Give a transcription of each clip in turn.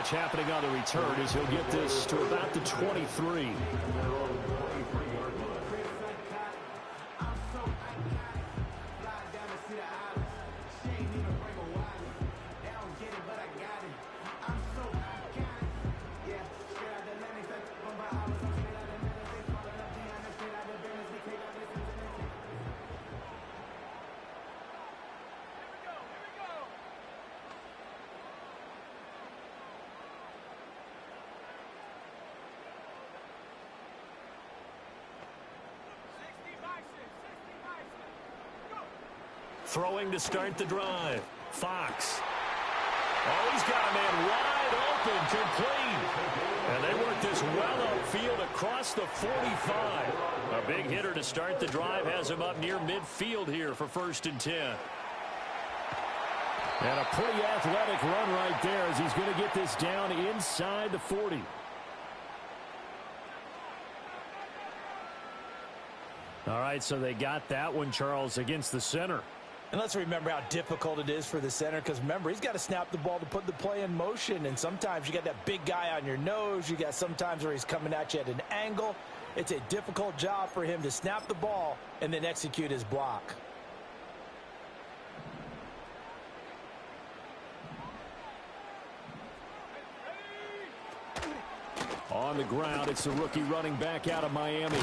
watch happening on the return as he'll get this to about the 23. Throwing to start the drive. Fox. Oh, he's got a man wide open, complete. And they work this well upfield across the 45. A big hitter to start the drive has him up near midfield here for 1st and 10. And a pretty athletic run right there as he's going to get this down inside the 40. All right, so they got that one, Charles, against the center. And let's remember how difficult it is for the center, because remember, he's got to snap the ball to put the play in motion, and sometimes you got that big guy on your nose. You got sometimes where he's coming at you at an angle. It's a difficult job for him to snap the ball and then execute his block. On the ground, it's the rookie running back out of Miami.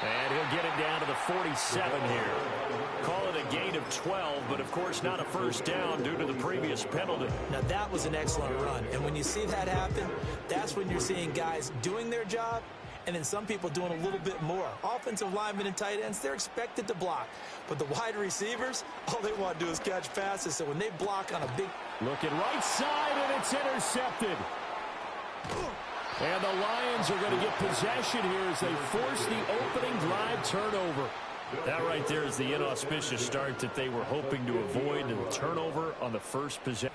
And he'll get it down to the 47 here. Call it a gain of 12, but of course not a first down due to the previous penalty. Now that was an excellent run, and when you see that happen, that's when you're seeing guys doing their job and then some people doing a little bit more. Offensive linemen and tight ends, they're expected to block. But the wide receivers, all they want to do is catch passes. So when they block on a big... Looking right side, and it's intercepted. And the Lions are going to get possession here as they force the opening drive turnover. That right there is the inauspicious start that they were hoping to avoid, and the turnover on the first possession.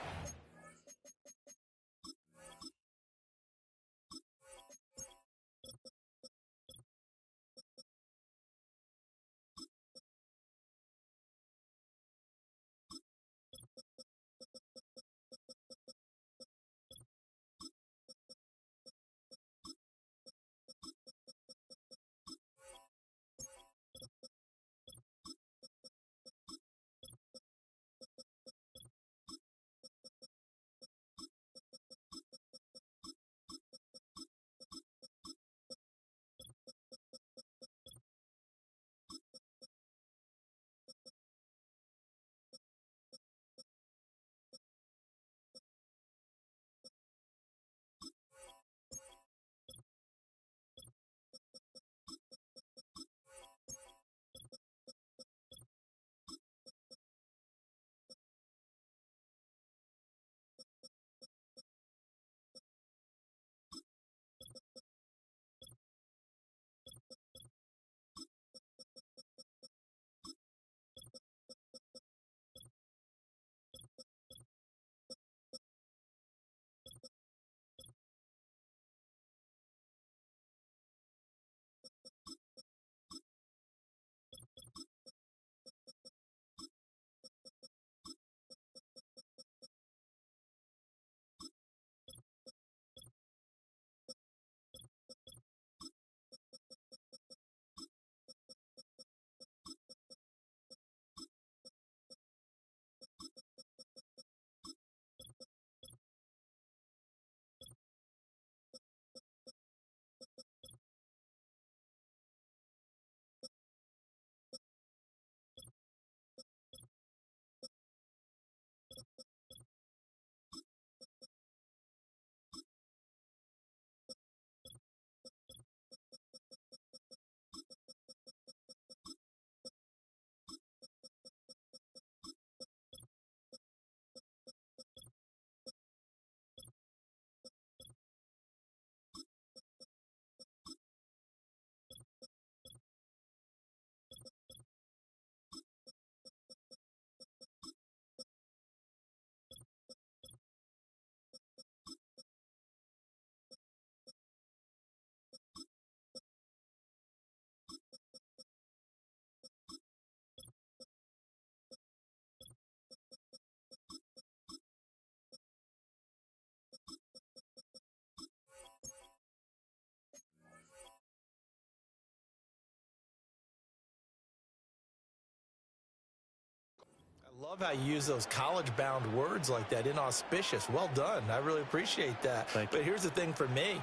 love how you use those college-bound words like that, inauspicious. Well done. I really appreciate that. But here's the thing for me.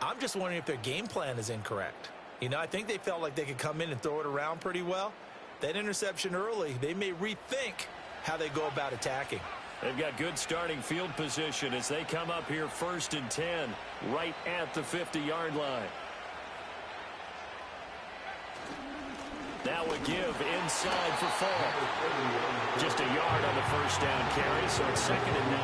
I'm just wondering if their game plan is incorrect. You know, I think they felt like they could come in and throw it around pretty well. That interception early, they may rethink how they go about attacking. They've got good starting field position as they come up here 1st and 10, right at the 50-yard line. Now a give inside for Fof. Just a yard on the first down carry, so it's 2nd and 9.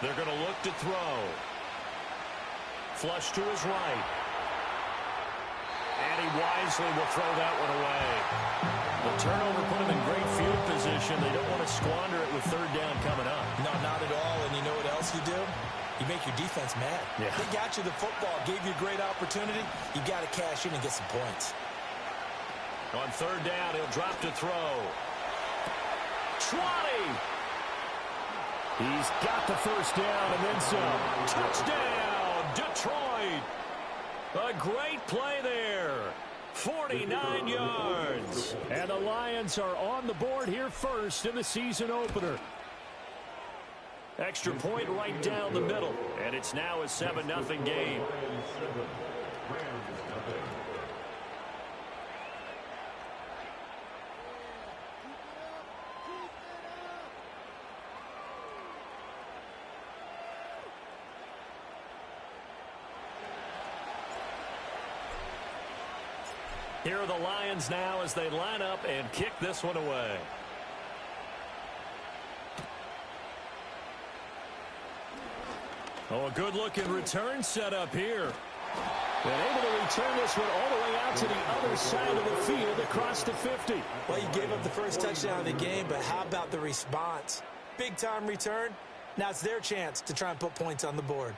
They're going to look to throw. Flush to his right. And he wisely will throw that one away. The turnover put him in great field position. They don't want to squander it with 3rd down coming up. No, not at all. And you know what else you do? You make your defense mad. Yeah. They got you the football, gave you a great opportunity. You got to cash in and get some points. On 3rd down, he'll drop to throw. 20! He's got the first down and then some. Touchdown, Detroit! A great play there. 49 yards. And the Lions are on the board here first in the season opener. Extra point right down the middle. And it's now a 7-0 game. Here are the Lions now as they line up and kick this one away. Oh, a good-looking return set up here. And able to return this one all the way out to the other side of the field across the 50. Well, you gave up the first touchdown of the game, but how about the response? Big-time return. Now it's their chance to try and put points on the board.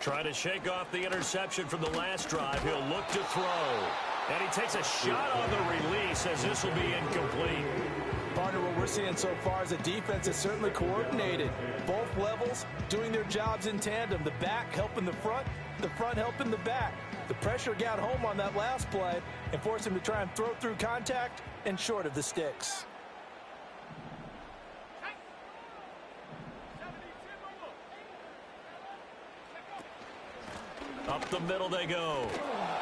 Trying to shake off the interception from the last drive. He'll look to throw. And he takes a shot on the release as this will be incomplete. Partner, what we're seeing so far is the defense is certainly coordinated. Both levels doing their jobs in tandem. The back helping the front helping the back. The pressure got home on that last play and forced him to try and throw through contact and short of the sticks. Up the middle they go.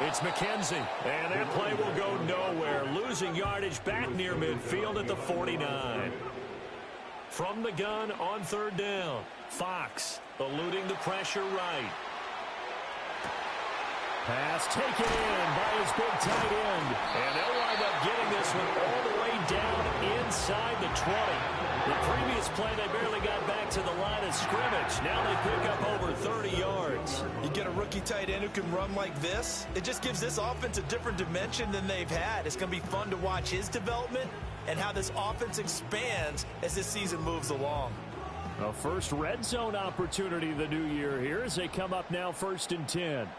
It's McKenzie. And that play will go nowhere. Losing yardage back near midfield at the 49. From the gun on 3rd down. Fox eluding the pressure right. Pass taken in by his big tight end. And they'll wind up getting this one all the way down inside the 20. The previous play, they barely got back to the line of scrimmage. Now they pick up over 30 yards. You get a rookie tight end who can run like this, it just gives this offense a different dimension than they've had. It's going to be fun to watch his development and how this offense expands as this season moves along. A first red zone opportunity the new year here as they come up now 1st and 10.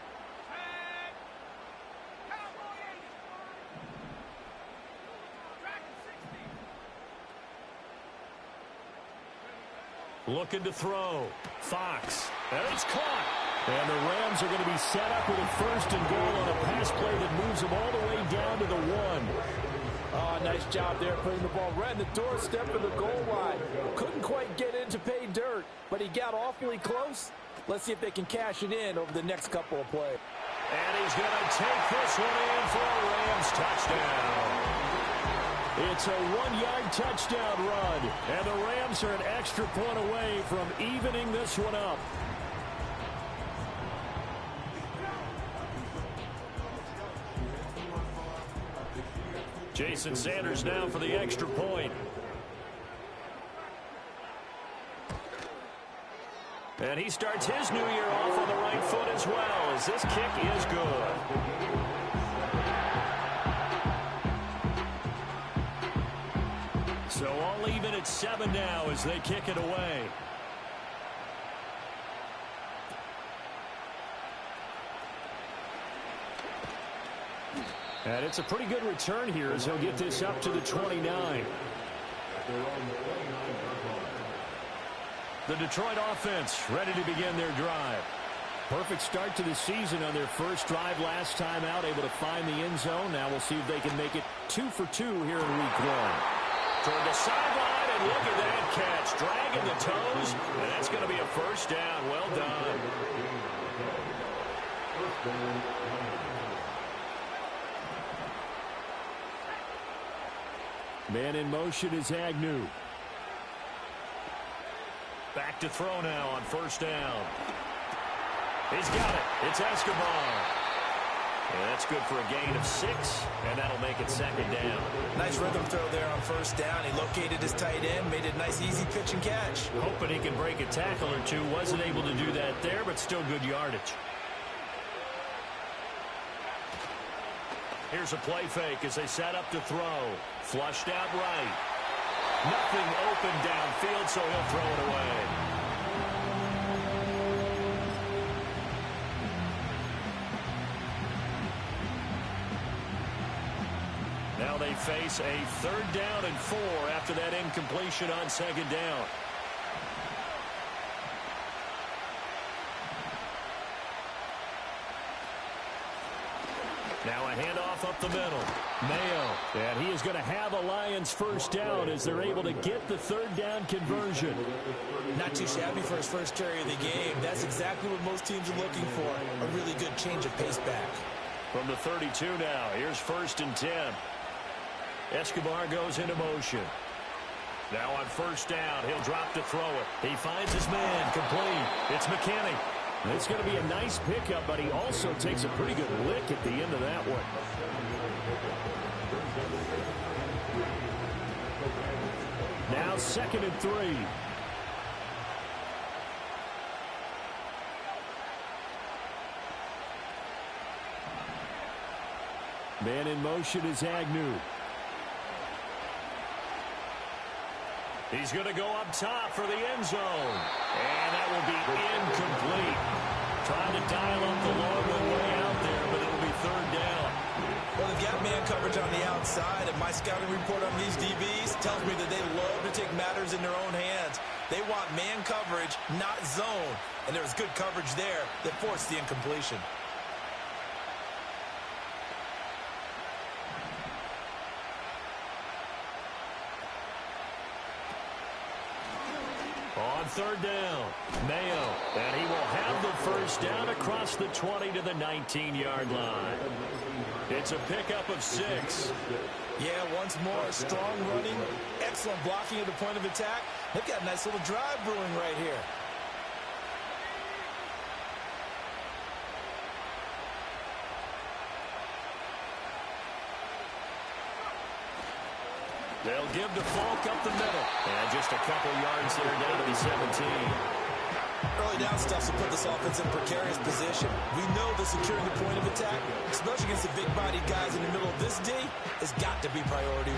Looking to throw. Fox. And it's caught. And the Rams are going to be set up with a 1st and goal on a pass play that moves them all the way down to the 1. Oh, nice job there putting the ball right in the doorstep of the goal line. Couldn't quite get in to pay dirt, but he got awfully close. Let's see if they can cash it in over the next couple of plays. And he's going to take this one in for a Rams touchdown. It's a 1-yard touchdown run, and the Rams are an extra point away from evening this one up. Jason Sanders now for the extra point. And he starts his new year off on the right foot as well, as this kick is good. So all even at 7 now as they kick it away. And it's a pretty good return here as he'll get this up to the 29. The Detroit offense ready to begin their drive. Perfect start to the season on their first drive last time out, able to find the end zone. Now we'll see if they can make it 2 for 2 here in week 1. Toward the sideline, and look at that catch. Dragging the toes, and that's going to be a first down. Well done. Man in motion is Agnew. Back to throw now on first down. He's got it. It's Escobar. Yeah, that's good for a gain of 6, and that'll make it second down. Nice rhythm throw there on first down. He located his tight end, made it a nice, easy pitch and catch. Hoping he can break a tackle or two. Wasn't able to do that there, but still good yardage. Here's a play fake as they set up to throw. Flushed out right. Nothing open downfield, so he'll throw it away. Now they face a 3rd down and 4 after that incompletion on second down. Now a handoff up the middle. Mayo. And he is going to have a Lions first down as they're able to get the 3rd down conversion. Not too shabby for his first carry of the game. That's exactly what most teams are looking for. A really good change of pace back. From the 32 now, here's 1st and 10. Escobar goes into motion. Now on first down, he'll drop to throw it. He finds his man, complete. It's McKinney. It's going to be a nice pickup, but he also takes a pretty good lick at the end of that one. Now 2nd and 3. Man in motion is Agnew. He's going to go up top for the end zone. And that will be incomplete. Trying to dial up the long one way out there, but it'll be 3rd down. Well, they've got man coverage on the outside, and my scouting report on these DBs tells me that they love to take matters in their own hands. They want man coverage, not zone. And there was good coverage there that forced the incompletion. On 3rd down, Mayo, and he will have the first down across the 20 to the 19-yard line. It's a pickup of 6. Yeah, once more, strong running, excellent blocking at the point of attack. They've got a nice little drive brewing right here. They'll give to Falk up the middle. And just a couple yards there down to the 17. Early down stuff will put this offense in a precarious position. We know that securing the point of attack, especially against the big-bodied guys in the middle of this D, has got to be priority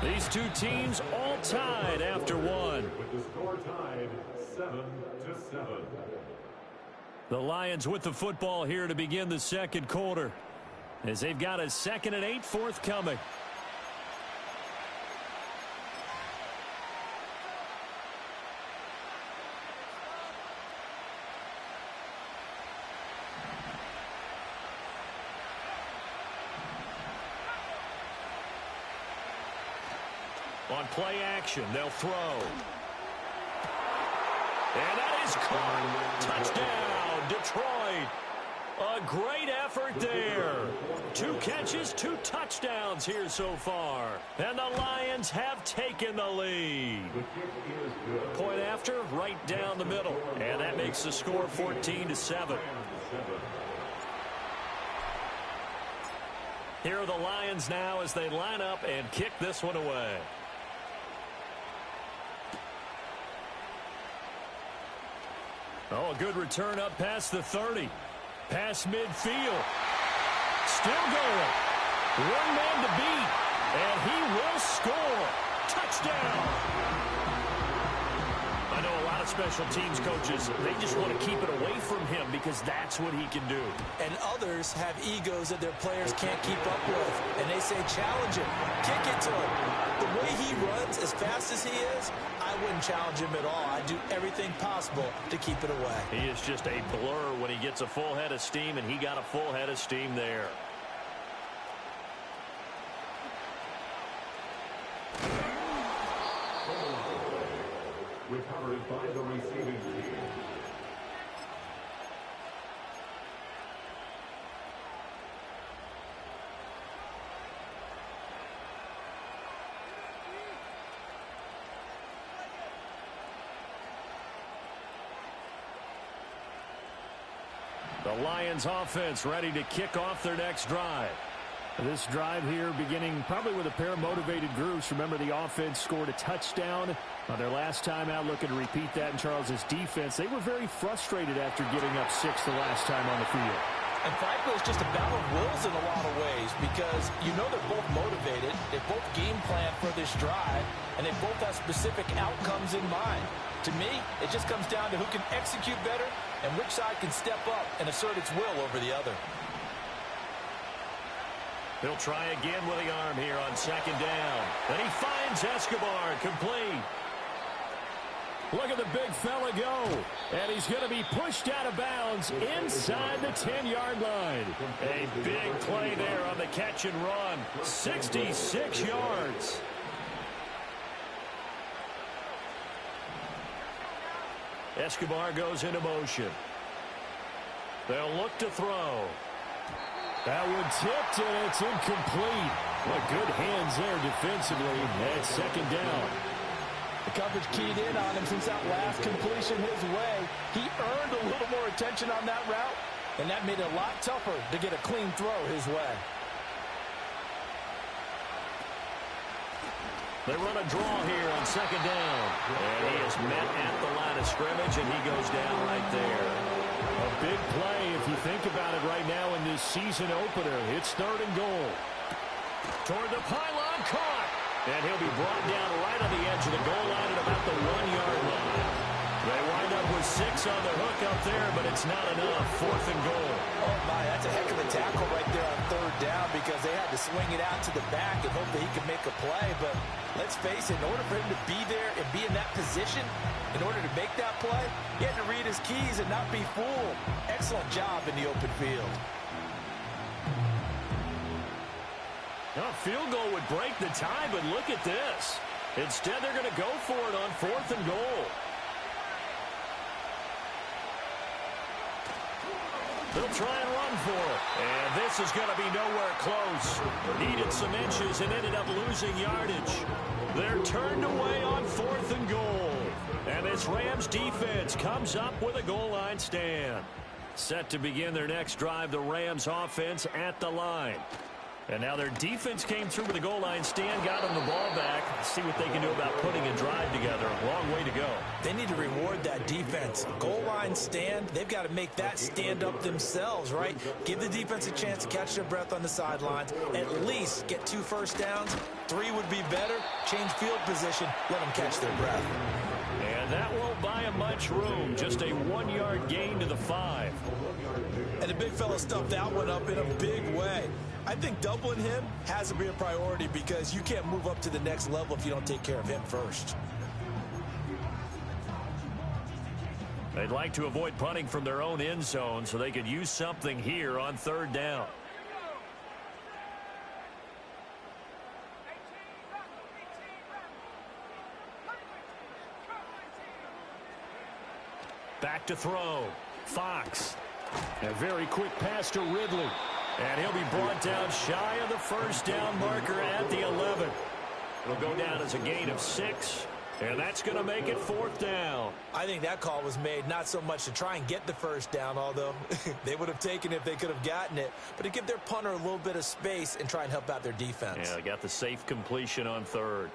1. These two teams all tied after 1. With the score tied 7-7. The Lions with the football here to begin the second quarter, as they've got a 2nd and 8 forthcoming. On play action, they'll throw. And that is caught. Touchdown, Detroit. A great effort there. 2 catches, 2 touchdowns here so far. And the Lions have taken the lead. Point after, right down the middle. And that makes the score 14-7. Here are the Lions now as they line up and kick this one away. Oh, a good return up past the 30. Past midfield. Still going. One man to beat. And he will score. Touchdown. I know a lot of special teams coaches, they just want to keep it away from him because that's what he can do. And others have egos that their players can't keep up with. And they say, challenge him, kick it to him. The way he runs as fast as he is, I wouldn't challenge him at all. I'd do everything possible to keep it away. He is just a blur when he gets a full head of steam, and he got a full head of steam there. Recovered by the receiving team. The Lions offense ready to kick off their next drive. This drive here beginning probably with a pair of motivated groups. Remember, the offense scored a touchdown on their last time out, looking to repeat that in Charles's defense. They were very frustrated after giving up 6 the last time on the field. And frankly, it's just a battle of wills in a lot of ways because you know they're both motivated. They both game plan for this drive, and they both have specific outcomes in mind. To me, it just comes down to who can execute better and which side can step up and assert its will over the other. He'll try again with the arm here on second down. And he finds Escobar complete. Look at the big fella go. And he's going to be pushed out of bounds inside the 10-yard line. A big play there on the catch and run. 66 yards. Escobar goes into motion. They'll look to throw. That one tipped, and it's incomplete. What good hands there defensively. That's second down. The coverage keyed in on him since that last completion his way. He earned a little more attention on that route, and that made it a lot tougher to get a clean throw his way. They run a draw here on second down. And he is met at the line of scrimmage, and he goes down right there. A big play if you think about it right now in this season opener. It's 3rd and goal. Toward the pylon, caught. And he'll be brought down right on the edge of the goal line at about the 1-yard line. They wind up with 6 on the hook up there, but it's not enough. 4th and goal. Oh, my, that's a heck of a tackle right there on 3rd down because they had to swing it out to the back and hope that he could make a play. But let's face it, in order for him to be there and be in that position, in order to make that play, he had to read his keys and not be fooled. Excellent job in the open field. A field goal would break the tie, but look at this. Instead, they're going to go for it on 4th and goal. They'll try and run for it. And this is going to be nowhere close. Needed some inches and ended up losing yardage. They're turned away on 4th and goal. And this Rams defense comes up with a goal line stand. Set to begin their next drive, the Rams offense at the line. And now their defense came through with a goal line stand, got them the ball back. Let's see what they can do about putting a drive together. A long way to go. They need to reward that defense. Goal line stand, they've got to make that stand up themselves, right? Give the defense a chance to catch their breath on the sidelines. At least get 2 first downs. 3 would be better. Change field position. Let them catch their breath. And that won't buy them much room. Just a 1-yard gain to the 5. And the big fella stuffed that one up in a big way. I think doubling him has to be a priority because you can't move up to the next level if you don't take care of him first. They'd like to avoid punting from their own end zone so they could use something here on 3rd down. Back to throw. Fox. A very quick pass to Ridley. And he'll be brought down shy of the first down marker at the 11. It'll go down as a gain of 6. And that's going to make it 4th down. I think that call was made not so much to try and get the first down, although they would have taken it if they could have gotten it, but to give their punter a little bit of space and try and help out their defense. Yeah, they got the safe completion on 3rd.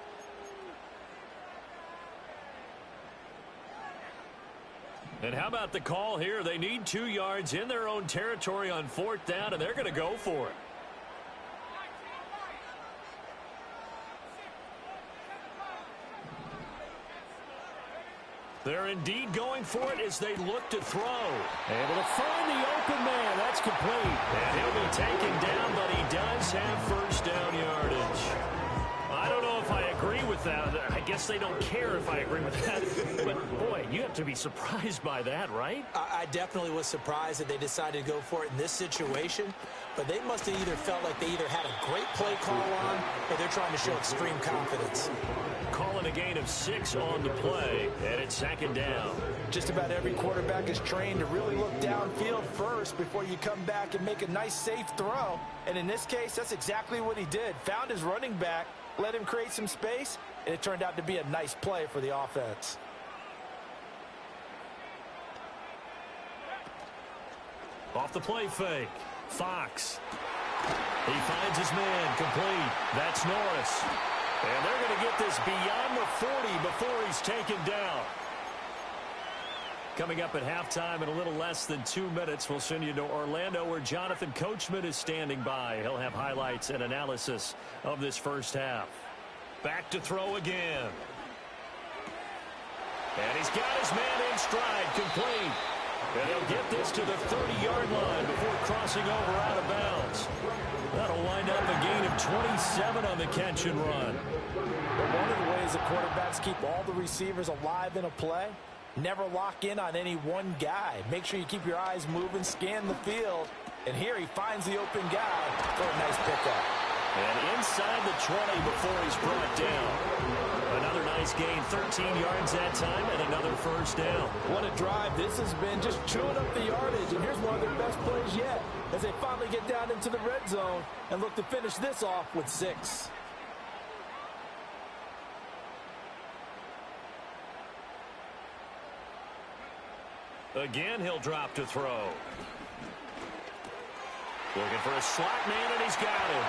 And how about the call here? They need 2 yards in their own territory on 4th down, and they're going to go for it. They're indeed going for it as they look to throw. Able to find the open man. That's complete. And he'll be taken down, but he does have first down yardage. I don't know if I agree with that. I guess they don't care if I agree with that. But, boy, you have to be surprised by that, right? I definitely was surprised that they decided to go for it in this situation. But they must have either felt like they either had a great play call on or they're trying to show extreme confidence. Calling a gain of 6 on the play, and it's second down. Just about every quarterback is trained to really look downfield first before you come back and make a nice, safe throw. And in this case, that's exactly what he did. Found his running back, let him create some space, and it turned out to be a nice play for the offense. Off the play fake, Fox. He finds his man, complete. That's Norris. And they're going to get this beyond the 40 before he's taken down. Coming up at halftime in a little less than 2 minutes, we'll send you to Orlando where Jonathan Coachman is standing by. He'll have highlights and analysis of this first half. Back to throw again. And he's got his man in stride, complete. And he'll get this to the 30-yard line before crossing over out of bounds. That'll wind up a gain of 27 on the catch and run. But one of the ways the quarterbacks keep all the receivers alive in a play, never lock in on any one guy. Make sure you keep your eyes moving, scan the field. And here he finds the open guy for a nice pickup. And inside the 20 before he's brought down. Another nice gain, 13 yards that time, and another first down. What a drive this has been, just chewing up the yardage. And here's one of their best plays yet as they finally get down into the red zone and look to finish this off with 6. Again, he'll drop to throw. Looking for a slot man, and he's got him.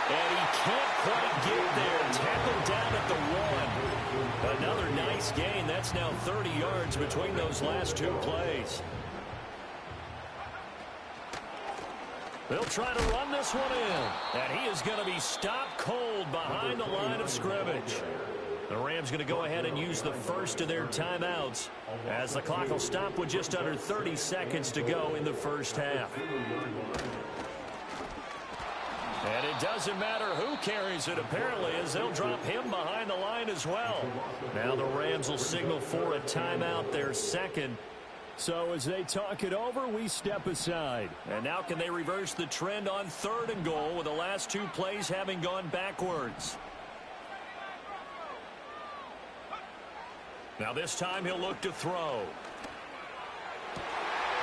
And he can't quite get there. Tackled down at the 1. Another nice gain. That's now 30 yards between those last 2 plays. They'll try to run this one in. And he is going to be stopped cold behind the line of scrimmage. The Rams going to go ahead and use the first of their timeouts as the clock will stop with just under 30 seconds to go in the first half. And it doesn't matter who carries it, apparently, as they'll drop him behind the line as well. Now the Rams will signal for a timeout, their second. So as they talk it over, we step aside. And now can they reverse the trend on 3rd and goal with the last 2 plays having gone backwards? Now this time he'll look to throw.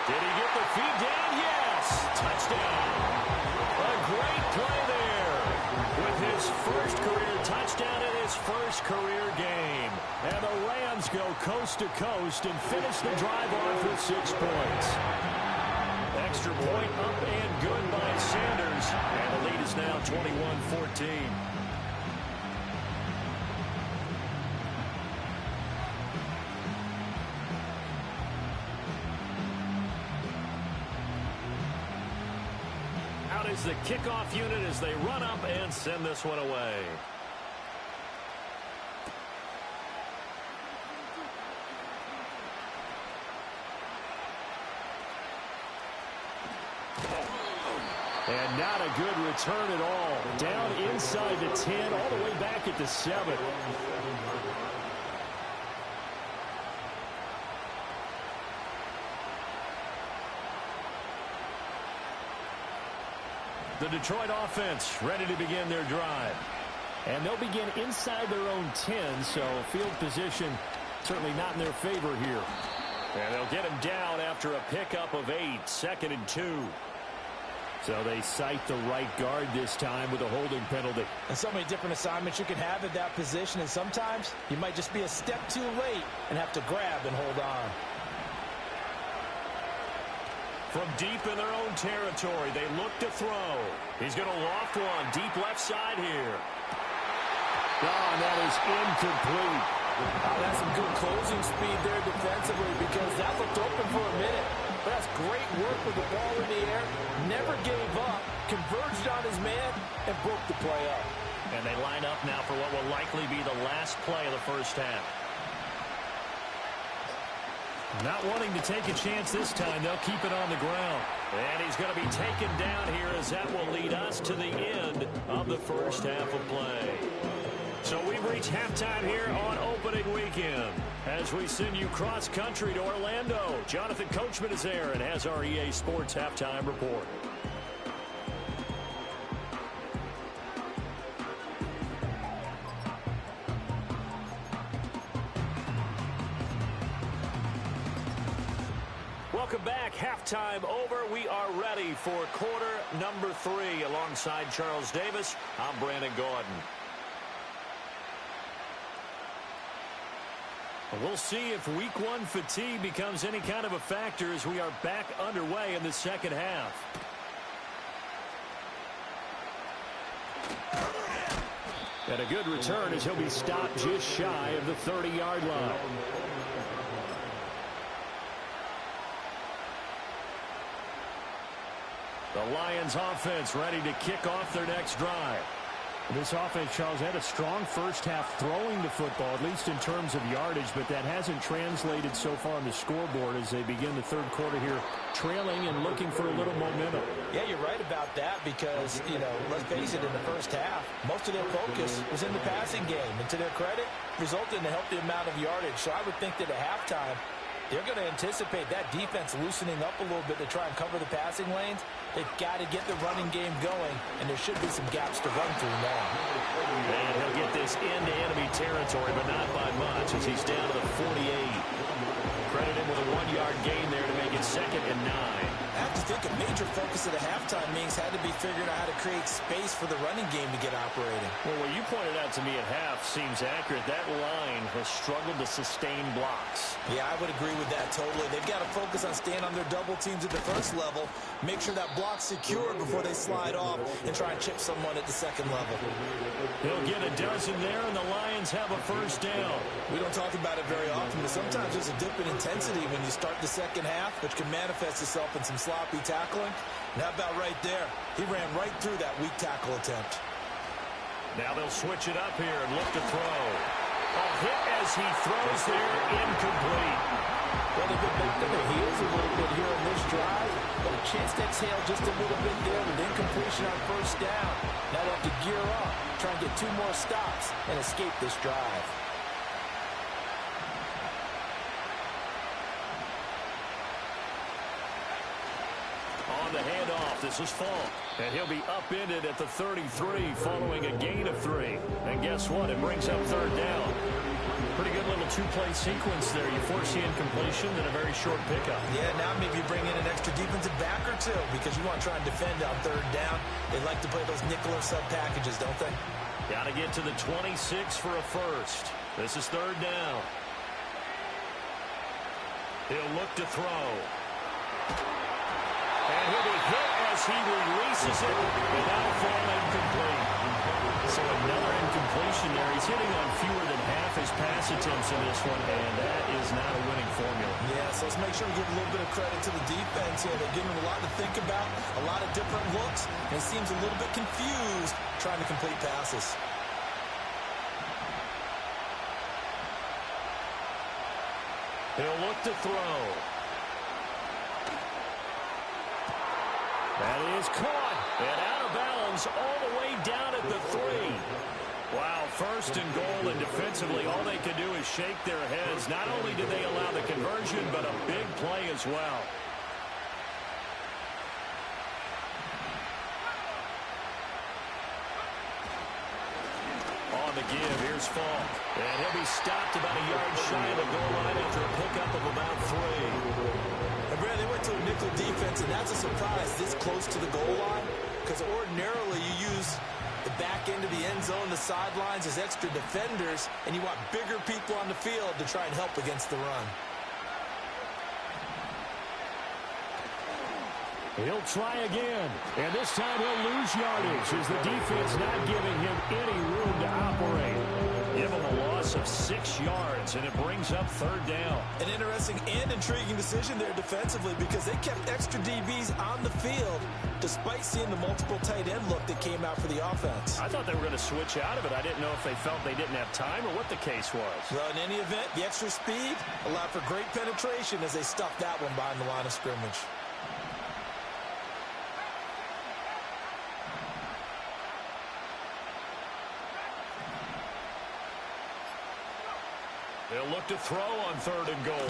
Did he get the feed down? Yes! Touchdown! A great play there with his first career touchdown in his first career game. And the Rams go coast to coast and finish the drive off with 6 points. Extra point up and good by Sanders. And the lead is now 21-14. Out is the kickoff unit as they run up and send this one away. And not a good return at all. Down inside the 10, all the way back at the 7. The Detroit offense ready to begin their drive. And they'll begin inside their own 10, so field position certainly not in their favor here. And they'll get him down after a pickup of 8, 2nd and 2. So they cite the right guard this time with a holding penalty. And so many different assignments you can have at that position, and sometimes you might just be a step too late and have to grab and hold on. From deep in their own territory, they look to throw. He's going to loft one deep left side here. Oh, and that is incomplete. That's some good closing speed there defensively because that looked open for a minute. But that's great work with the ball in the air. Never gave up, converged on his man, and broke the play up. And they line up now for what will likely be the last play of the first half. Not wanting to take a chance this time. They'll keep it on the ground. And he's going to be taken down here as that will lead us to the end of the first half of play. So we've reached halftime here on opening weekend. As we send you cross-country to Orlando, Jonathan Coachman is there and has our EA Sports Halftime Report. Welcome back. Halftime over. We are ready for quarter number 3. Alongside Charles Davis, I'm Brandon Gordon. We'll see if week 1 fatigue becomes any kind of a factor as we are back underway in the second half. And a good return as he'll be stopped just shy of the 30-yard line. The Lions offense ready to kick off their next drive. This offense, Charles, had a strong first half throwing the football, at least in terms of yardage, but that hasn't translated so far on the scoreboard as they begin the third quarter here, trailing and looking for a little momentum. Yeah, you're right about that because, let's face it, in the first half, most of their focus was in the passing game. And to their credit, resulted in a healthy amount of yardage. So I would think that at halftime, they're going to anticipate that defense loosening up a little bit to try and cover the passing lanes. They've got to get the running game going, and there should be some gaps to run through now. And he'll get this into enemy territory, but not by much as he's down to the 48. Credit him with a 1-yard gain there to make it 2nd and 9. I have to think a major focus of the halftime meetings had to be figuring out how to create space for the running game to get operating. Well, what you pointed out to me at half seems accurate. That line has struggled to sustain blocks. Yeah, I would agree with that totally. They've got to focus on staying on their double teams at the first level, make sure that block's secured before they slide off, and try and chip someone at the second level. They'll get a dozen there, and the Lions have a first down. We don't talk about it very often, but sometimes there's a dip in intensity when you start the second half, which can manifest itself in some sloppy tackling. And how about right there? He ran right through that weak tackle attempt. Now they'll switch it up here and look to throw. A hit as he throws there, incomplete. Well, they've been back to their heels a little bit here on this drive, but a chance to exhale just a little bit there with incompletion on first down. Now they have to gear up, try and get 2 more stops, and escape this drive. On the handoff, this is Fof. And he'll be upended at the 33 following a gain of 3. And guess what? It brings up 3rd down. Pretty good little 2-play sequence there. You force the incompletion, then a very short pickup. Yeah, now maybe you bring in an extra defensive back or 2 because you want to try and defend on 3rd down. They like to play those nickel or sub packages, don't they? Got to get to the 26 for a first. This is 3rd down. He'll look to throw. And he'll be hit as he releases it, and that'll fall incomplete. So another incompletion there. He's hitting on fewer than half his pass attempts in this one, and that is not a winning formula. Yeah, so let's make sure we give a little bit of credit to the defense here. They're giving him a lot to think about, a lot of different looks, and he seems a little bit confused trying to complete passes. He'll look to throw. That is caught and out of bounds all the way down at the 3. Wow, 1st and goal, and defensively all they could do is shake their heads. Not only did they allow the conversion, but a big play as well. On the give, here's Fof. And he'll be stopped about a yard shy of the goal line after a pickup of about 3. They went to a nickel defense, and that's a surprise this close to the goal line because ordinarily you use the back end of the end zone, the sidelines as extra defenders, and you want bigger people on the field to try and help against the run. He'll try again, and this time he'll lose yardage as the defense not giving him any room to operate. Give him a loss loss of 6 yards, and it brings up third down. An interesting and intriguing decision there defensively because they kept extra DBs on the field despite seeing the multiple tight end look that came out for the offense. I thought they were going to switch out of it. I didn't know if they felt they didn't have time or what the case was. Well, in any event, the extra speed allowed for great penetration as they stuffed that one behind the line of scrimmage. They'll look to throw on third and goal.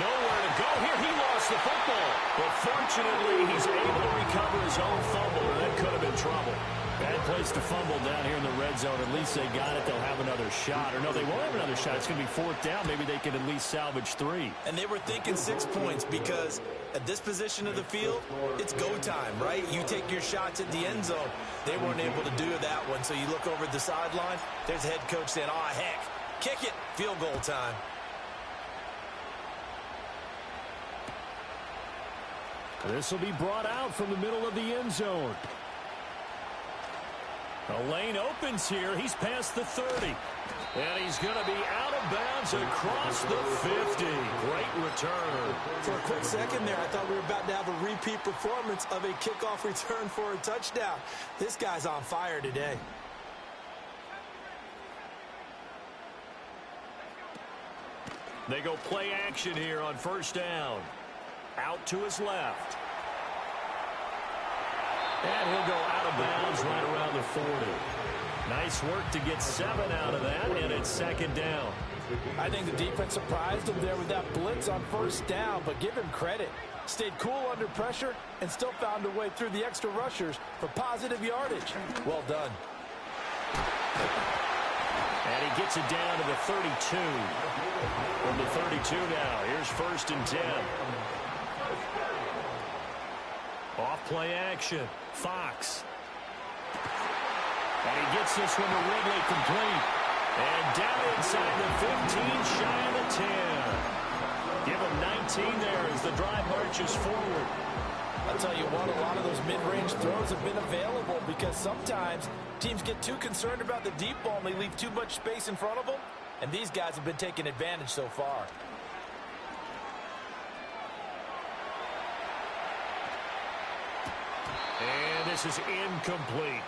Nowhere to go here. He lost the football. But fortunately, he's able to recover his own fumble, and that could have been trouble. Bad place to fumble down here in the red zone. At least they got it. They'll have another shot. Or no, they won't have another shot. It's going to be fourth down. Maybe they can at least salvage 3. And they were thinking 6 points because at this position of the field, it's go time, right? You take your shots at the end zone. They weren't able to do that one. So you look over at the sideline. There's the head coach saying, oh, heck. Kick it. Field goal time. This will be brought out from the middle of the end zone. A lane opens here. He's past the 30. And he's going to be out of bounds across the 50. Great return. For a quick second there, I thought we were about to have a repeat performance of a kickoff return for a touchdown. This guy's on fire today. They go play action here on first down. Out to his left. And he'll go out of bounds right around the 40. Nice work to get 7 out of that, and it's second down. I think the defense surprised him there with that blitz on first down, but give him credit. Stayed cool under pressure and still found a way through the extra rushers for positive yardage. Well done. And he gets it down to the 32. From the 32 now, here's first and 10. Off play action, Fox. And he gets this one to Ridley complete. And down inside the 15, shy of the 10. Give him 19 there as the drive marches forward. I'll tell you what, a lot of those mid-range throws have been available because sometimes teams get too concerned about the deep ball and they leave too much space in front of them. And these guys have been taking advantage so far. And this is incomplete.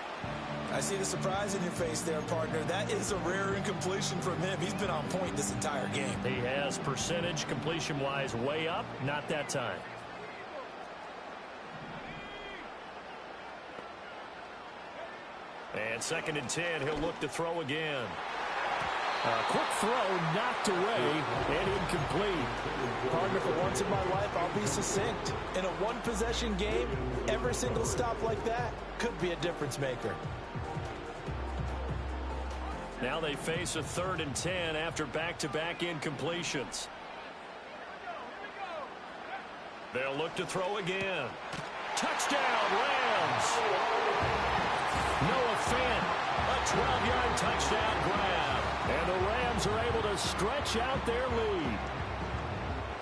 I see the surprise in your face there, partner. That is a rare incompletion from him. He's been on point this entire game. He has percentage completion-wise way up, not that time. And second and 10, he'll look to throw again. A quick throw knocked away and incomplete. Partner, for once in my life, I'll be succinct. In a one-possession game, every single stop like that could be a difference maker. Now they face a third and 10 after back-to-back incompletions. They'll look to throw again. Touchdown, Rams! Noah Fant, a 12-yard touchdown grab. And the Rams are able to stretch out their lead.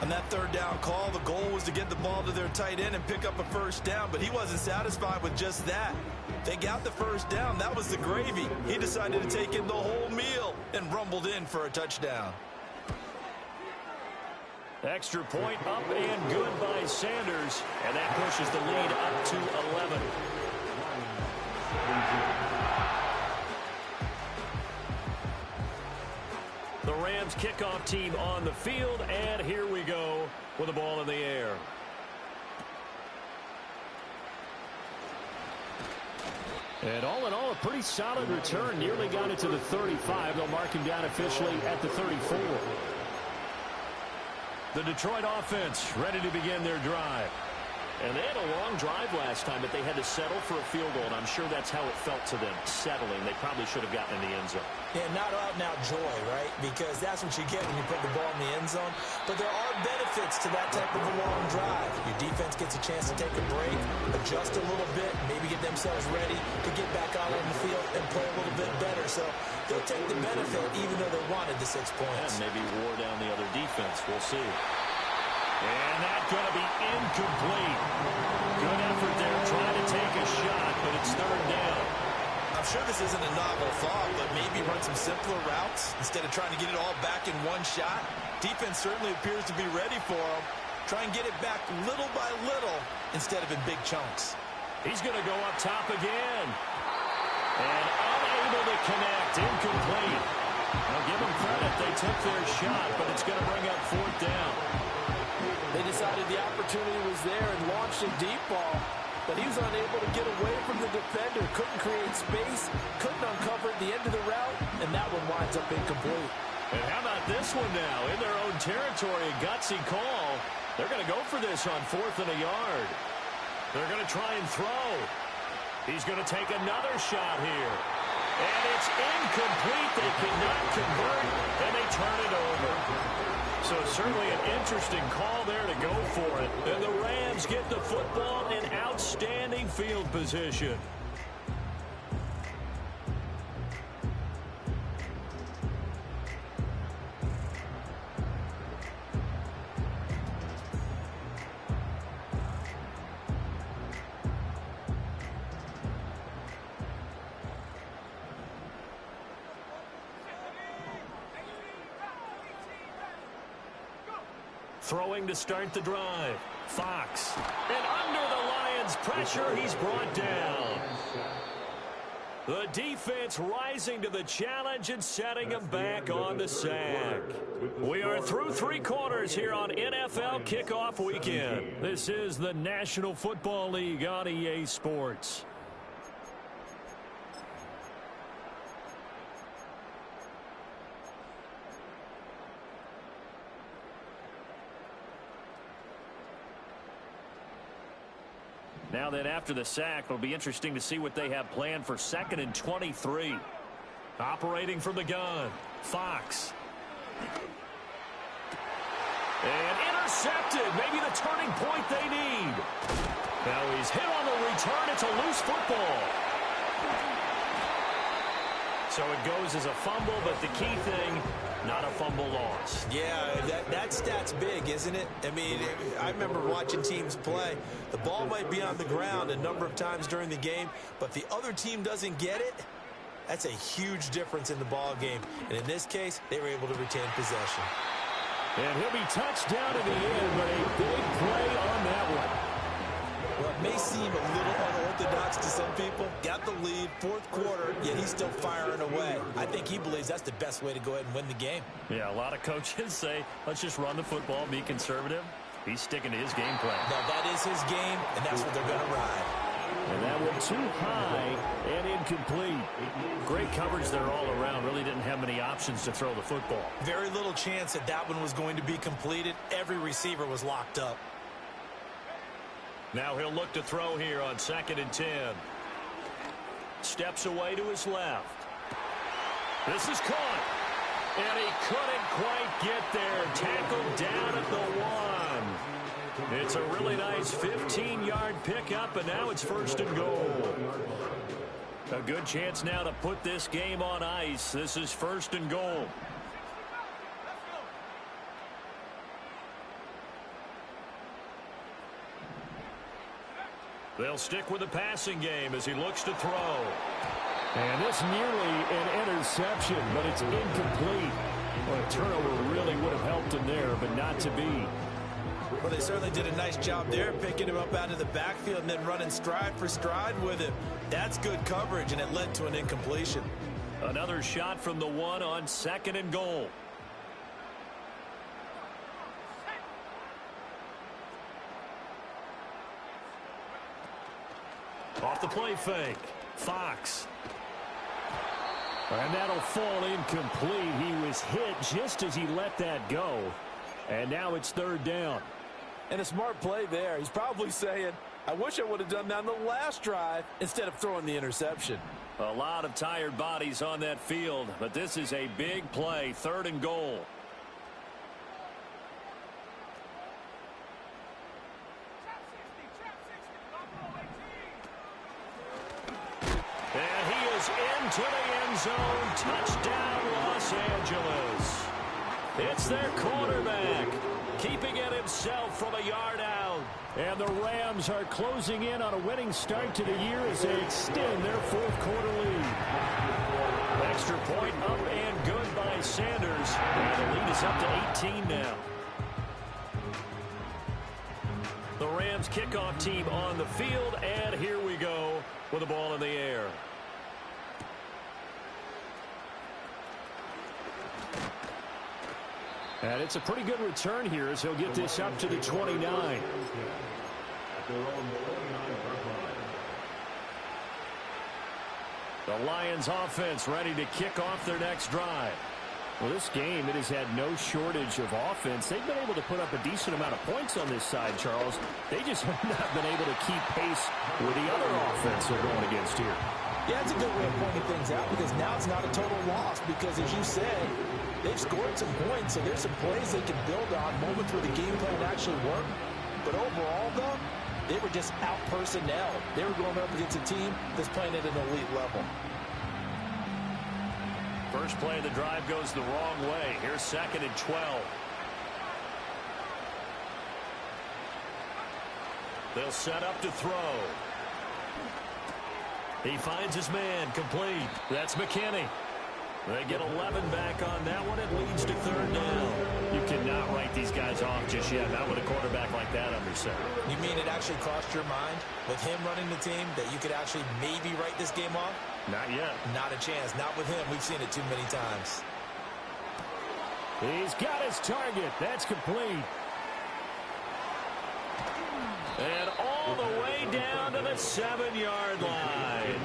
On that third down call, the goal was to get the ball to their tight end and pick up a first down, but he wasn't satisfied with just that. They got the first down. That was the gravy. He decided to take in the whole meal and rumbled in for a touchdown. Extra point up and good by Sanders, and that pushes the lead up to 11. The Rams kickoff team on the field, and here we go with the ball in the air. And all in all, a pretty solid return. Nearly got it to the 35. They'll mark him down officially at the 34. The Detroit offense ready to begin their drive. And they had a long drive last time, but they had to settle for a field goal, and I'm sure that's how it felt to them, settling. They probably should have gotten in the end zone. Yeah, not out-and-out joy, right? Because that's what you get when you put the ball in the end zone. But there are benefits to that type of a long drive. Your defense gets a chance to take a break, adjust a little bit, maybe get themselves ready to get back out on the field and play a little bit better. So they'll take the benefit even though they wanted the 6 points. And maybe wore down the other defense. We'll see. And that's going to be incomplete. Good effort there trying to take a shot, but it's third down. A I'm sure this isn't a novel thought, but maybe run some simpler routes instead of trying to get it all back in one shot. Defense certainly appears to be ready for him. Try and get it back little by little instead of in big chunks. He's going to go up top again. And unable to connect. Incomplete. I'll give them credit. They took their shot, but it's going to bring up fourth down. They decided the opportunity was there and launched a deep ball, but he was unable to get away from the defender. Couldn't create space, couldn't uncover at the end of the route, and that one winds up incomplete. And how about this one now? In their own territory, a gutsy call. They're going to go for this on 4th and a yard. They're going to try and throw. He's going to take another shot here. And it's incomplete. They cannot convert, and they turn it over. So certainly an interesting call there to go for it. And the Rams get the football in outstanding field position. Throwing to start the drive. Fox. And under the Lions' pressure, he's brought down. The defense rising to the challenge and setting him back on the sack. We are through 3 quarters here on NFL Kickoff Weekend. This is the National Football League on EA Sports. Now then, after the sack, it'll be interesting to see what they have planned for 2nd and 23. Operating from the gun, Fox. And intercepted. Maybe the turning point they need. Now he's hit on the return. It's a loose football. So it goes as a fumble, but the key thing, not a fumble loss. Yeah, that stat's big, isn't it? I mean, I remember watching teams play. The ball might be on the ground a number of times during the game, but the other team doesn't get it. That's a huge difference in the ball game. And in this case, they were able to retain possession. And he'll be touched down in the end, but a big play on that one. Well, it may seem a little unorthodox to some people. Got the lead, 4th quarter, yet he's still firing away. I think he believes that's the best way to go ahead and win the game. Yeah, a lot of coaches say, let's just run the football, be conservative. He's sticking to his game plan. No, that is his game, and that's what they're going to ride. And that one too high and incomplete. Great coverage there all around. Really didn't have many options to throw the football. Very little chance that that one was going to be completed. Every receiver was locked up. Now he'll look to throw here on 2nd and 10. Steps away to his left. This is caught. And he couldn't quite get there. Tackled down at the 1. It's a really nice 15-yard pickup, and now it's 1st and goal. A good chance now to put this game on ice. This is 1st and goal. They'll stick with the passing game as he looks to throw. And this nearly an interception, but it's incomplete. Well, a turnover really would have helped him there, but not to be. Well, they certainly did a nice job there, picking him up out of the backfield and then running stride for stride with him. That's good coverage, and it led to an incompletion. Another shot from the 1 on 2nd and goal. Off the play fake. Fox. And that'll fall incomplete. He was hit just as he let that go. And now it's 3rd down. And a smart play there. He's probably saying, I wish I would have done that on the last drive instead of throwing the interception. A lot of tired bodies on that field, but this is a big play. 3rd and goal. And he is into the end zone. Touchdown, Los Angeles. It's their quarterback. keeping it himself from a yard out. And the Rams are closing in on a winning start to the year as they extend their fourth quarter lead. Extra point up and good by Sanders. And the lead is up to 18 now. The Rams kickoff team on the field, and here we go with the ball in the air. And it's a pretty good return here as he'll get this up to the 29. The Lions offense ready to kick off their next drive. Well, this game, it has had no shortage of offense. They've been able to put up a decent amount of points on this side, Charles. They just have not been able to keep pace with the other offense they're going against here. Yeah, it's a good way of pointing things out because now it's not a total loss because, as you said, they've scored some points, so there's some plays they can build on, moments where the game plan actually worked. But overall, though, they were just out-personnel. They were going up against a team that's playing at an elite level. First play of the drive goes the wrong way. Here's 2nd and 12. They'll set up to throw. He finds his man, complete. That's McKinney. They get 11 back on that one. It leads to 3rd down. You cannot write these guys off just yet, not with a quarterback like that under center. You mean it actually crossed your mind with him running the team that you could actually maybe write this game off? Not yet. Not a chance. Not with him. We've seen it too many times. He's got his target. That's complete. And all the way down to the 7-yard line.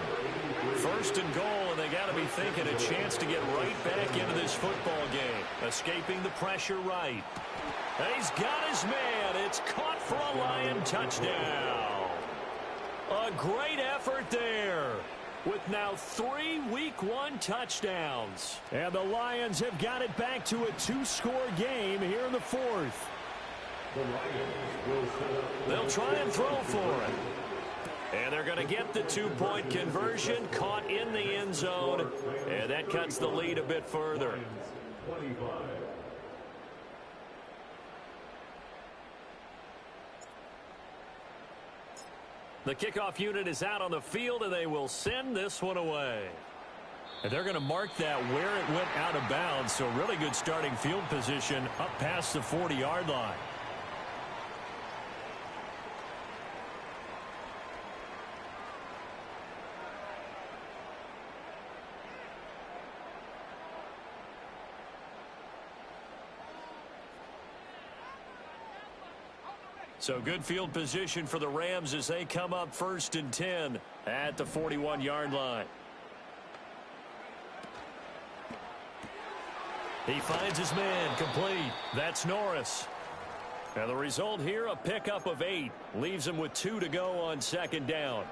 1st and goal, and they got to be thinking a chance to get right back into this football game. Escaping the pressure right. And he's got his man. It's caught for a Lion touchdown. A great effort there, with now 3 Week 1 touchdowns. And the Lions have got it back to a 2-score game here in the 4th. They'll try and throw for it. And they're going to get the 2-point conversion, caught in the end zone, and that cuts the lead a bit further. The kickoff unit is out on the field, and they will send this one away. And they're going to mark that where it went out of bounds, so really good starting field position up past the 40-yard line. So good field position for the Rams as they come up 1st and 10 at the 41-yard line. He finds his man, complete. That's Norris. And the result here, a pickup of 8. Leaves him with 2 to go on 2nd down.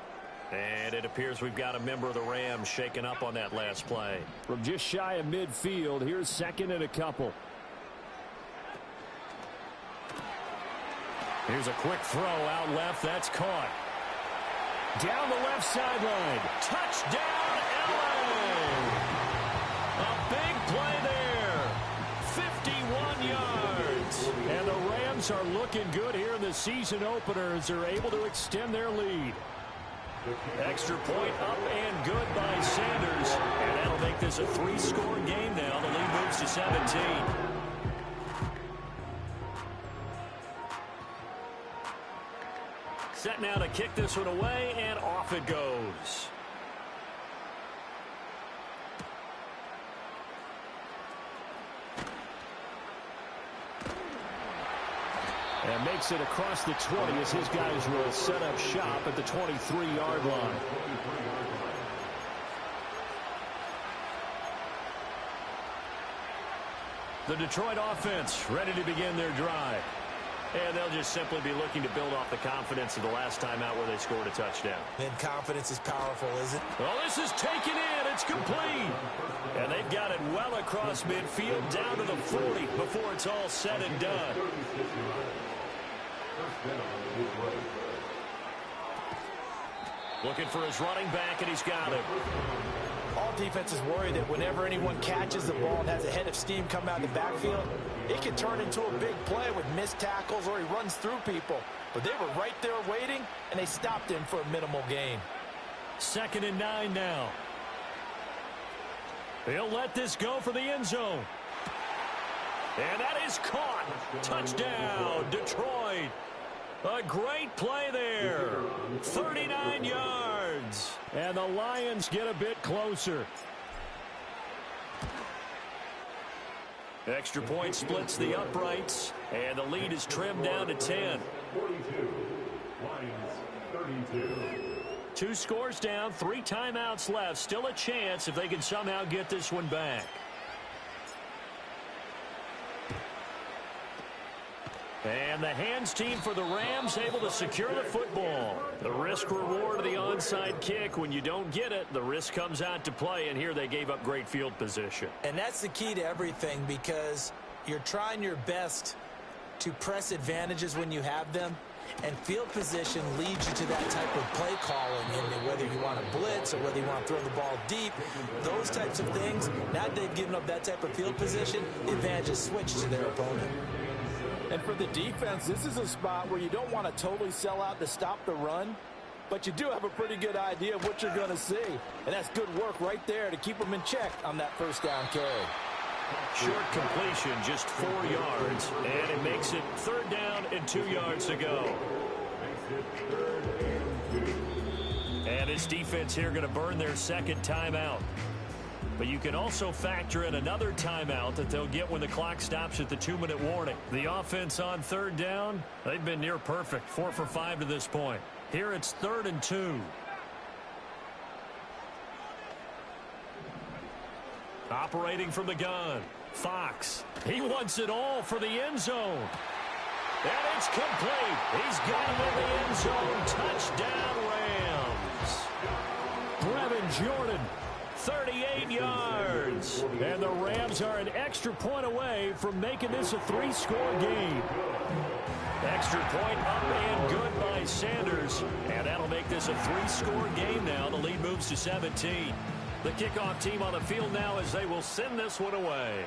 And it appears we've got a member of the Rams shaken up on that last play. From just shy of midfield, here's 2nd and a couple. Here's a quick throw out left. That's caught. Down the left sideline. Touchdown, LA! A big play there. 51 yards. And the Rams are looking good here in the season opener as they're able to extend their lead. Extra point up and good by Sanders. And that'll make this a 3-score game now. The lead moves to 17. Set now to kick this one away, and off it goes. And makes it across the 20 as his guys will set up shop at the 23-yard line. The Detroit offense ready to begin their drive. And they'll just simply be looking to build off the confidence of the last time out where they scored a touchdown. And confidence is powerful, isn't it? Well, this is taken in. It's complete. And they've got it well across midfield down to the 40 before it's all said and done. Looking for his running back, and he's got him. All defenses worry that whenever anyone catches the ball and has a head of steam come out of the backfield, it can turn into a big play with missed tackles or he runs through people. But they were right there waiting, and they stopped him for a minimal gain. 2nd and 9 now. He'll let this go for the end zone. And that is caught. Touchdown, Detroit. A great play there. 39 yards. And the Lions get a bit closer. Extra point splits the uprights, and the lead is trimmed down to 10. 42. Lions 32. 2 scores down, 3 timeouts left. Still a chance if they can somehow get this one back. And the hands team for the Rams able to secure the football. The risk reward of the onside kick. When you don't get it, the risk comes out to play, and here they gave up great field position. And that's the key to everything, because you're trying your best to press advantages when you have them, and field position leads you to that type of play calling, and whether you want to blitz or whether you want to throw the ball deep, those types of things. Now that they've given up that type of field position, the advantage is switched to their opponent. And for the defense, this is a spot where you don't want to totally sell out to stop the run, but you do have a pretty good idea of what you're going to see. And that's good work right there to keep them in check on that first down carry. Short completion, just 4 yards, and it makes it 3rd down and 2 yards to go. And this defense here going to burn their 2nd timeout. But you can also factor in another timeout that they'll get when the clock stops at the 2-minute warning. The offense on 3rd down, they've been near perfect, 4 for 5 to this point. Here it's 3rd and 2. Operating from the gun, Fox. He wants it all for the end zone. And it's complete. He's got him in the end zone. Touchdown, Rams. Brevin Jordan, 38 yards. And the Rams are an extra point away from making this a 3-score game. Extra point up and good by Sanders. And that'll make this a 3-score game now. The lead moves to 17. The kickoff team on the field now as they will send this one away.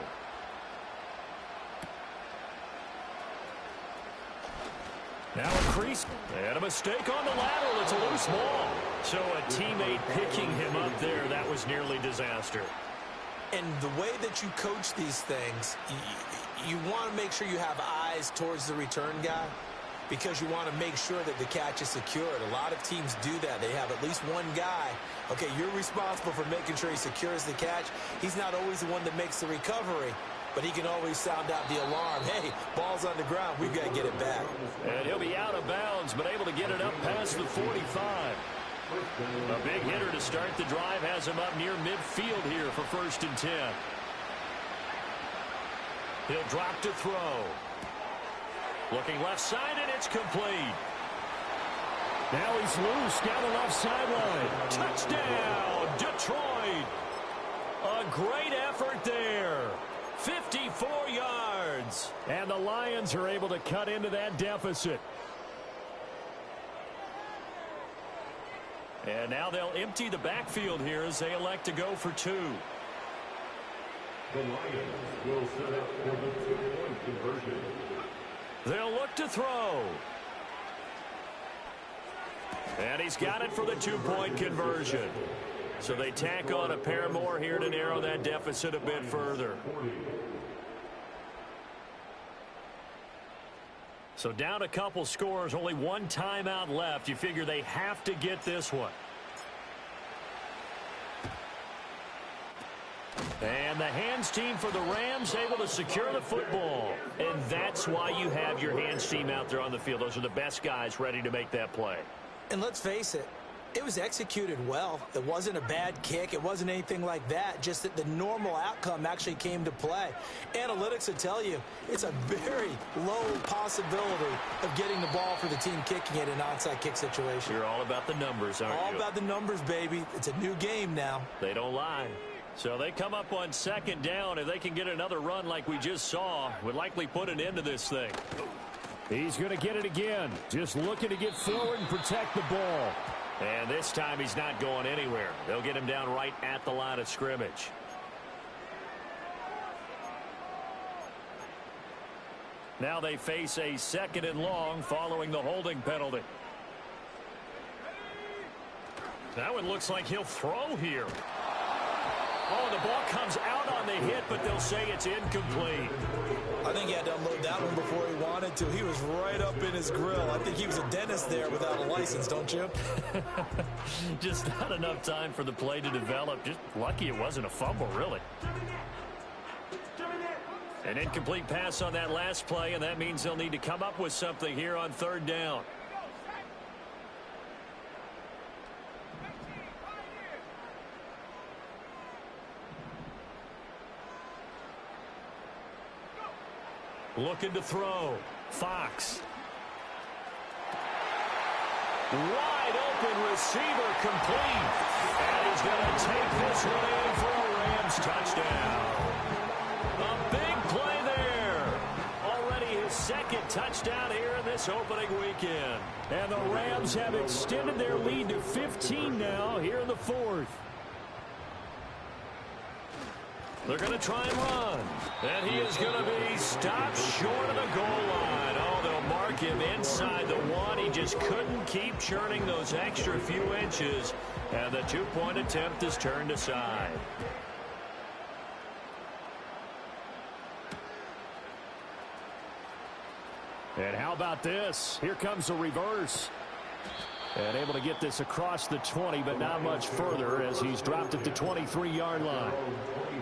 Now a crease and a mistake on the lateral. It's a loose ball. So a teammate picking him up there, that was nearly disaster. And the way that you coach these things, you want to make sure you have eyes towards the return guy, because you want to make sure that the catch is secured. A lot of teams do that. They have at least one guy. Okay, you're responsible for making sure he secures the catch. He's not always the one that makes the recovery, but he can always sound out the alarm. Hey, ball's on the ground. We've got to get it back. And he'll be out of bounds, but able to get it up past the 45. A big hitter to start the drive has him up near midfield here for 1st and 10. He'll drop to throw. Looking left side, and it's complete. Now he's loose down the left sideline. Touchdown, Detroit. A great effort there. 54 yards. And the Lions are able to cut into that deficit. And now they'll empty the backfield here as they elect to go for 2. The Lions will set up for the 2-point conversion. They'll look to throw. And he's got it for the 2-point conversion. So they tack on a pair more here to narrow that deficit a bit further. So down a couple scores, only 1 timeout left. You figure they have to get this one. And the hands team for the Rams able to secure the football. And that's why you have your hands team out there on the field. Those are the best guys ready to make that play. And let's face it, it was executed well. It wasn't a bad kick. It wasn't anything like that. Just that the normal outcome actually came to play. Analytics will tell you it's a very low possibility of getting the ball for the team kicking it in an onside kick situation. You're all about the numbers, aren't you? All about the numbers, baby. It's a new game now. They don't lie. So they come up on 2nd down. If they can get another run like we just saw, would likely put an end to this thing. He's going to get it again. Just looking to get forward and protect the ball. And this time he's not going anywhere. They'll get him down right at the line of scrimmage. Now they face a 2nd and long following the holding penalty. That one looks like he'll throw here. Oh, the ball comes out on the hit, but they'll say it's incomplete. I think he had to unload that one before he wanted to. He was right up in his grill. I think he was a dentist there without a license, don't you? Just not enough time for the play to develop. Just lucky it wasn't a fumble, really. An incomplete pass on that last play, and that means they'll need to come up with something here on 3rd down. Looking to throw. Fox. Wide open receiver complete. And he's going to take this one in for a Rams touchdown. A big play there. Already his 2nd touchdown here in this opening weekend. And the Rams have extended their lead to 15 now here in the 4th. They're going to try and run. And he is going to be stopped short of the goal line. Oh, they'll mark him inside the 1. He just couldn't keep churning those extra few inches. And the 2-point attempt is turned aside. And how about this? Here comes the reverse. And able to get this across the 20, but not much further as he's dropped at the 23-yard line.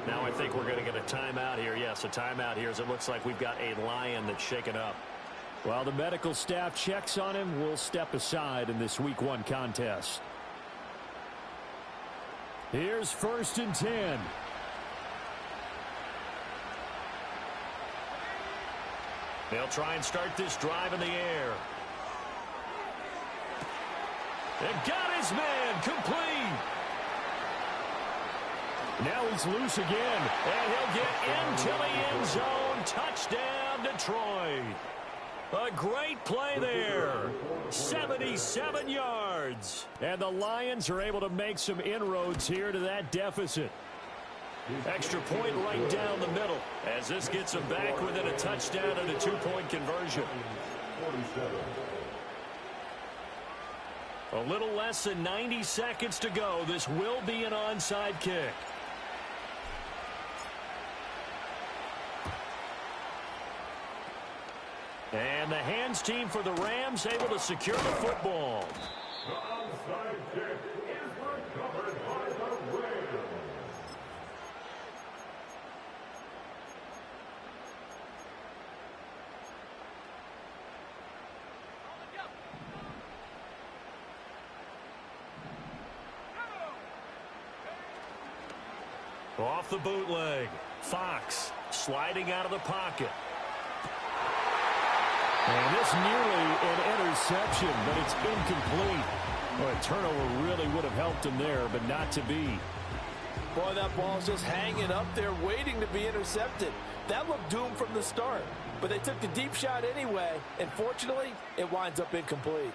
Now I think we're going to get a timeout here. Yes, a timeout here as it looks like we've got a Lion that's shaken up. While the medical staff checks on him, we'll step aside in this Week 1 contest. Here's 1st and 10. They'll try and start this drive in the air. And got his man complete. Now he's loose again. And he'll get into the end zone. Touchdown, Detroit. A great play there. 77 yards. And the Lions are able to make some inroads here to that deficit. Extra point right down the middle as this gets them back within a touchdown and a 2-point conversion. A little less than 90 seconds to go. This will be an onside kick. And the hands team for the Rams able to secure the football. The onside kick is recovered by the Rams. Off the bootleg. Fox sliding out of the pocket. And this nearly an interception, but it's incomplete. Well, a turnover really would have helped him there, but not to be. Boy, that ball's just hanging up there waiting to be intercepted. That looked doomed from the start, but they took the deep shot anyway, and fortunately, it winds up incomplete.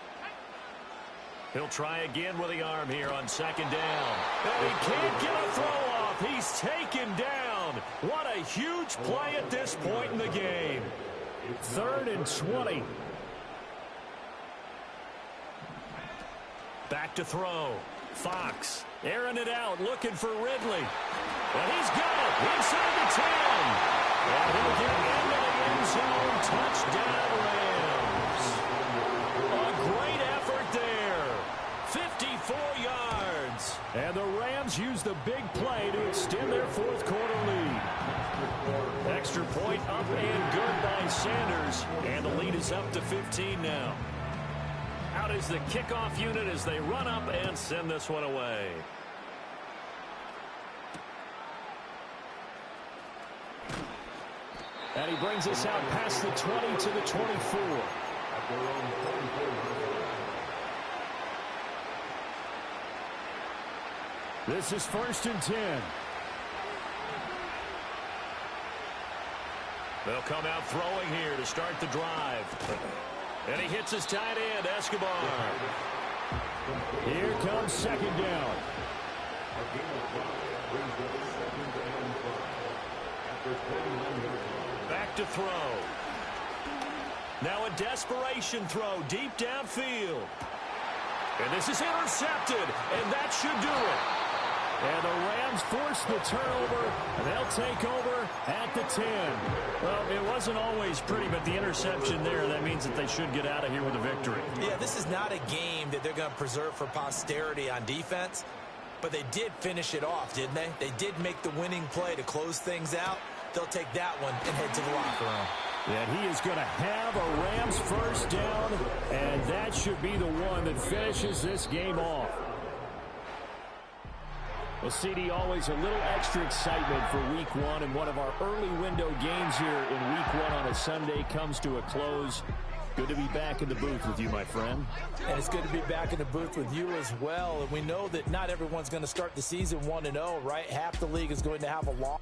He'll try again with the arm here on 2nd down. And he can't get a throw off. He's taken down. What a huge play at this point in the game. 3rd and 20. Back to throw. Fox airing it out, looking for Ridley. And he's got it inside the 10. And he'll get into the end zone. Touchdown, Rams. A great effort there. 54 yards. And the Rams use the big play to extend their 4th quarter lead. Extra point up and good by Sanders. And the lead is up to 15 now. Out is the kickoff unit as they run up and send this one away. And he brings us out past the 20 to the 24. This is 1st and 10. They'll come out throwing here to start the drive. And he hits his tight end, Escobar. Here comes second down. Back to throw. Now a desperation throw deep downfield. And this is intercepted, and that should do it. And the Rams force the turnover, and they'll take over at the 10. Well, it wasn't always pretty, but the interception there, that means that they should get out of here with a victory. Yeah, this is not a game that they're going to preserve for posterity on defense, but they did finish it off, didn't they? They did make the winning play to close things out. They'll take that one and head to the locker room. And he is going to have a Rams first down, and that should be the one that finishes this game off. Well, CD, always a little extra excitement for Week 1, and one of our early window games here in Week 1 on a Sunday comes to a close. Good to be back in the booth with you, my friend. And it's good to be back in the booth with you as well. And we know that not everyone's going to start the season 1-0, right? Half the league is going to have a loss.